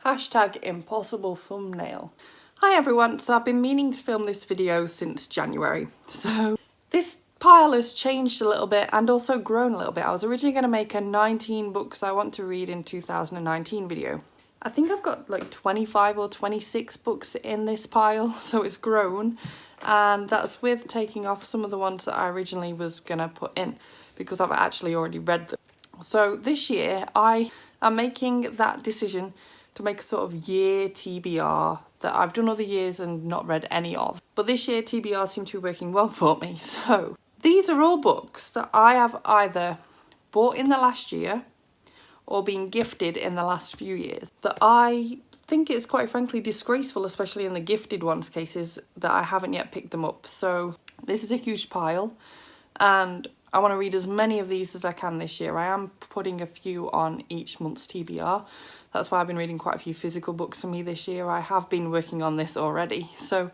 Hashtag impossible thumbnail. Hi everyone, so I've been meaning to film this video since January. So this pile has changed a little bit and also grown a little bit. I was originally going to make a 19 books I want to read in 2019 video. I think I've got like 25 or 26 books in this pile, so it's grown. And that's with taking off some of the ones that I originally was going to put in because I've actually already read them. So this year I am making that decision to make a sort of year TBR that I've done other years and not read any of. But this year TBR seemed to be working well for me. So these are all books that I have either bought in the last year or been gifted in the last few years. That I think it's quite frankly disgraceful, especially in the gifted ones cases, that I haven't yet picked them up. So this is a huge pile and I want to read as many of these as I can this year. I am putting a few on each month's TBR. That's why I've been reading quite a few physical books for me this year. I have been working on this already. So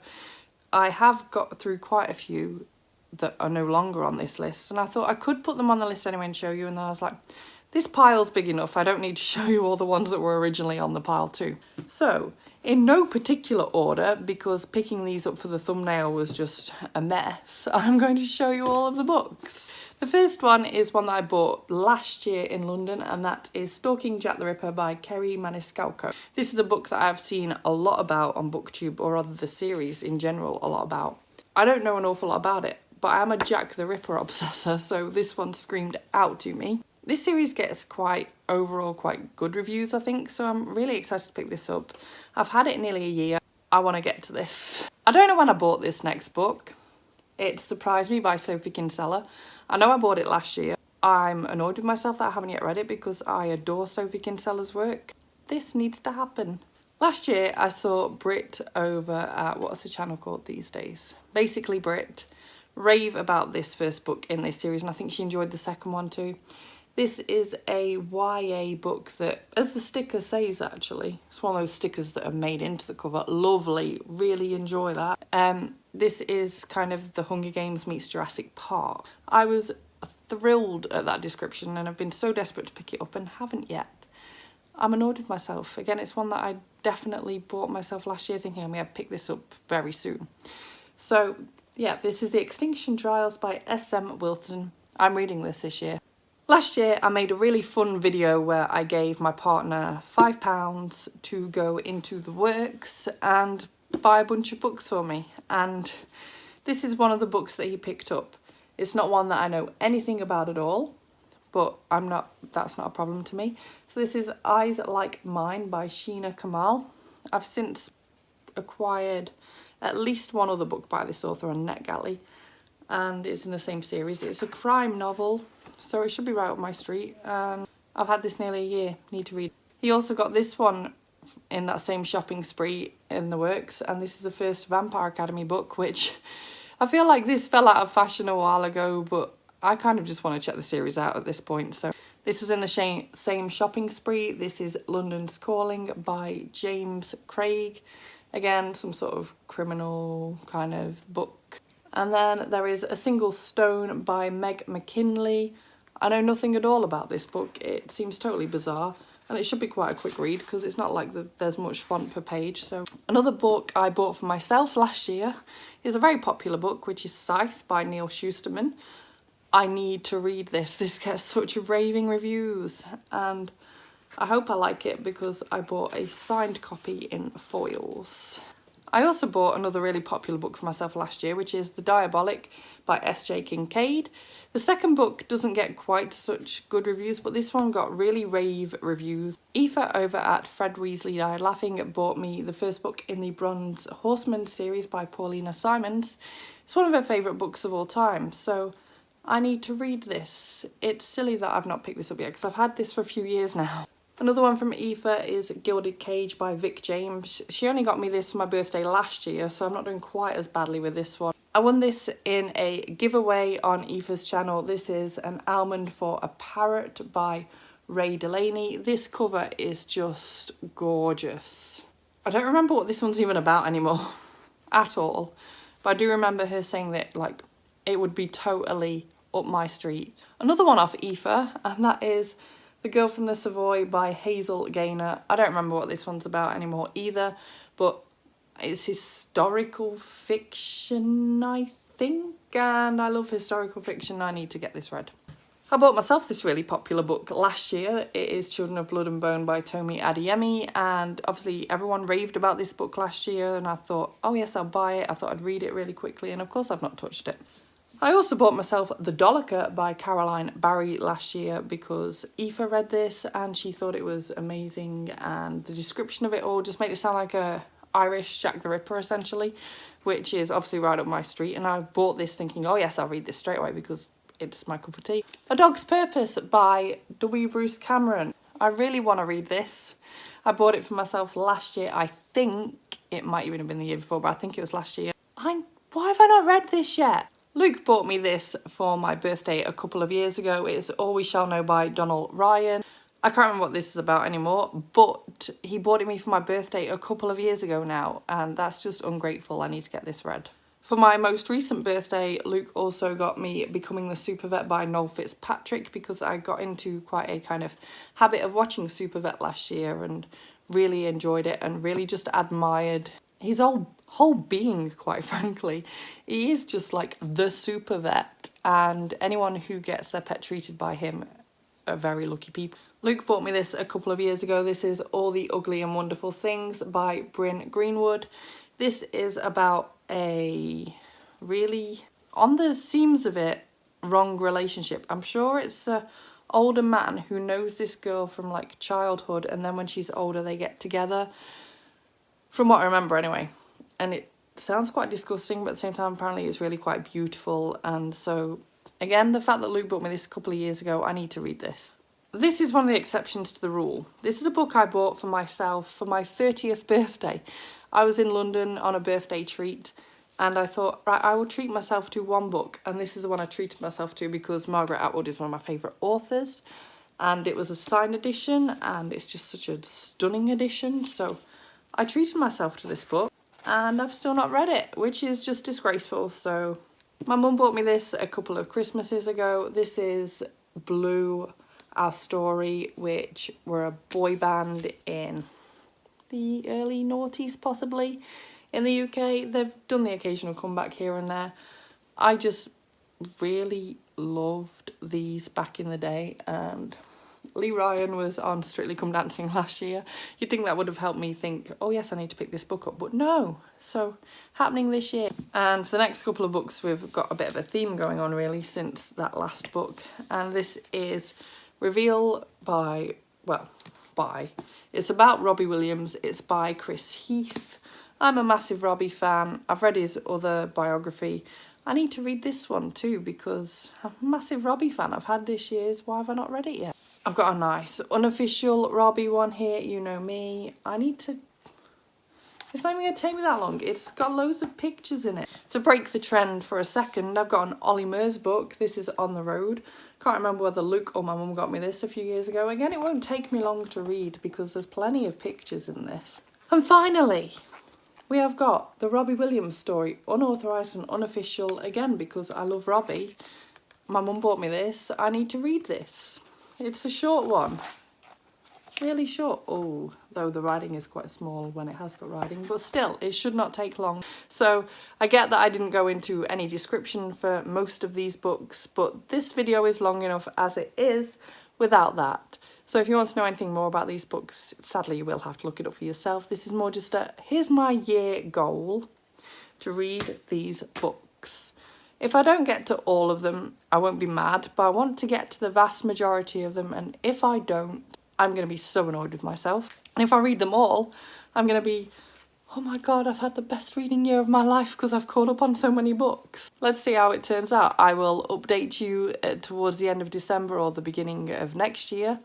I have got through quite a few that are no longer on this list. And I thought I could put them on the list anyway and show you. And then I was like, this pile's big enough. I don't need to show you all the ones that were originally on the pile too. So in no particular order, because picking these up for the thumbnail was just a mess, I'm going to show you all of the books. The first one is one that I bought last year in London, and that is Stalking Jack the Ripper by Kerri Maniscalco. This is a book that I've seen a lot about on BookTube, or rather the series in general a lot about. I don't know an awful lot about it, but I am a Jack the Ripper obsessor, so this one screamed out to me. This series gets overall quite good reviews, I think, so I'm really excited to pick this up. I've had it nearly a year. I want to get to this. I don't know when I bought this next book. It's Surprised Me by Sophie Kinsella. I know I bought it last year. I'm annoyed with myself that I haven't yet read it because I adore Sophie Kinsella's work. This needs to happen. Last year I saw Brit over at, what's the channel called these days? Basically Brit, rave about this first book in this series, and I think she enjoyed the second one too. This is a YA book that, as the sticker says actually, it's one of those stickers that are made into the cover. Lovely, really enjoy that. This is kind of the Hunger Games meets Jurassic Park. I was thrilled at that description and I've been so desperate to pick it up and haven't yet. I'm annoyed with myself. Again, it's one that I definitely bought myself last year thinking I'm going to pick this up very soon. So yeah, this is The Extinction Trials by S.M. Wilson. I'm reading this year. Last year I made a really fun video where I gave my partner £5 to go into the works and buy a bunch of books for me, and this is one of the books that he picked up. It's not one that I know anything about at all, but that's not a problem to me. So this is Eyes Like Mine by Sheena Kamal. I've since acquired at least one other book by this author on NetGalley, and it's in the same series. It's a crime novel, so it should be right up my street, and I've had this nearly a year, need to read. He also got this one in that same shopping spree in the works, and this is the first Vampire Academy book, which I feel like this fell out of fashion a while ago, but I kind of just want to check the series out at this point. So this was in the same shopping spree. This is London's Calling by James Craig. Again, some sort of criminal kind of book. And then there is A Single Stone by McKinlay. I know nothing at all about this book. It seems totally bizarre, and it should be quite a quick read because it's not like there's much font per page. So another book I bought for myself last year is a very popular book, which is Scythe by Neal Shusterman. I need to read this. This gets such raving reviews, and I hope I like it because I bought a signed copy in foils. I also bought another really popular book for myself last year, which is The Diabolic by S.J. Kincaid. The second book doesn't get quite such good reviews, but this one got really rave reviews. Aoife over at Fred Weasley Died Laughing bought me the first book in the Bronze Horseman series by Paullina Simons. It's one of her favourite books of all time, so I need to read this. It's silly that I've not picked this up yet because I've had this for a few years now. Another one from Aoife is Gilded Cage by Vic James. She only got me this for my birthday last year, so I'm not doing quite as badly with this one. I won this in a giveaway on Aoife's channel. This is an Almond for a Parrot by Wray Delaney. This cover is just gorgeous. I don't remember what this one's even about anymore at all, but I do remember her saying that like it would be totally up my street. Another one off Aoife, and that is The Girl from the Savoy by Hazel Gaynor. I don't remember what this one's about anymore either, but it's historical fiction, I think, and I love historical fiction. I need to get this read. I bought myself this really popular book last year. It is Children of Blood and Bone by Tomi Adeyemi, and obviously everyone raved about this book last year, and I thought, oh yes, I'll buy it. I thought I'd read it really quickly, and of course I've not touched it. I also bought myself The Doliker by Caroline Barry last year because Aoife read this and she thought it was amazing, and the description of it all just made it sound like a Irish Jack the Ripper essentially, which is obviously right up my street, and I bought this thinking, oh yes, I'll read this straight away because it's my cup of tea. A Dog's Purpose by W. Bruce Cameron. I really want to read this. I bought it for myself last year. I think it might even have been the year before, but I think it was last year. Why have I not read this yet? Luke bought me this for my birthday a couple of years ago. It's All We Shall Know by Donald Ryan. I can't remember what this is about anymore, but he bought it me for my birthday a couple of years ago now, and that's just ungrateful. I need to get this read. For my most recent birthday, Luke also got me Becoming the Super Vet by Noel Fitzpatrick because I got into quite a kind of habit of watching Super Vet last year and really enjoyed it and really just admired his whole being, quite frankly. He is just like the super vet, and anyone who gets their pet treated by him are very lucky people. Luke bought me this a couple of years ago. This is All the Ugly and Wonderful Things by Bryn Greenwood. This is about a really, on the seams of it, wrong relationship. I'm sure it's a older man who knows this girl from like childhood, and then when she's older they get together, from what I remember anyway. And it sounds quite disgusting, but at the same time apparently it's really quite beautiful. And so again, the fact that Luke bought me this a couple of years ago, I need to read this. This is one of the exceptions to the rule. This is a book I bought for myself for my 30th birthday. I was in London on a birthday treat, and I thought, right, I will treat myself to one book, and this is the one I treated myself to because Margaret Atwood is one of my favourite authors, and it was a signed edition, and it's just such a stunning edition, so I treated myself to this book, and I've still not read it, which is just disgraceful. So my mum bought me this a couple of Christmases ago. This is Blue, Our Story, which were a boy band in the early noughties possibly in the UK. They've done the occasional comeback here and there. I just really loved these back in the day, and Lee Ryan was on Strictly Come Dancing last year. You'd think that would have helped me think, oh yes, I need to pick this book up, but no. So happening this year. And for the next couple of books we've got a bit of a theme going on really since that last book, and this is Reveal by, it's about Robbie Williams. It's by Chris Heath. I'm a massive Robbie fan. I've read his other biography. I need to read this one too because I'm a massive Robbie fan. I've had this year's. Why have I not read it yet? I've got a nice unofficial Robbie one here. You know me. It's not even going to take me that long. It's got loads of pictures in it. To break the trend for a second, I've got an Ollie Murs book. This is On the Road. Can't remember whether Luke or my mum got me this a few years ago. Again, it won't take me long to read because there's plenty of pictures in this. And finally, we have got the Robbie Williams story, unauthorised and unofficial, again because I love Robbie. My mum bought me this. I need to read this. It's a short one. Really short. Oh, though the writing is quite small when it has got writing, but still, it should not take long. So I get that I didn't go into any description for most of these books, but this video is long enough as it is without that. So if you want to know anything more about these books, sadly you will have to look it up for yourself. This is more just here's my year goal to read these books. If I don't get to all of them, I won't be mad, but I want to get to the vast majority of them, and if I don't, I'm going to be so annoyed with myself. And if I read them all, I'm going to be, oh my god, I've had the best reading year of my life because I've caught up on so many books. Let's see how it turns out. I will update you towards the end of December or the beginning of next year.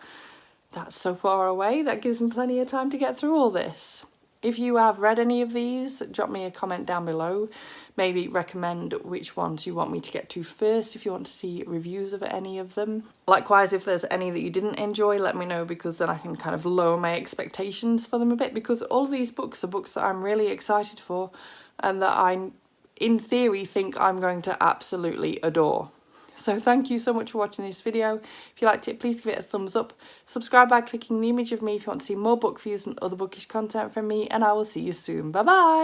That's so far away. That gives me plenty of time to get through all this. If you have read any of these, drop me a comment down below. Maybe recommend which ones you want me to get to first if you want to see reviews of any of them. Likewise, if there's any that you didn't enjoy, let me know because then I can kind of lower my expectations for them a bit, because all of these books are books that I'm really excited for and that I, in theory, think I'm going to absolutely adore. So thank you so much for watching this video. If you liked it, please give it a thumbs up. Subscribe by clicking the image of me if you want to see more book reviews and other bookish content from me, and I will see you soon. Bye bye!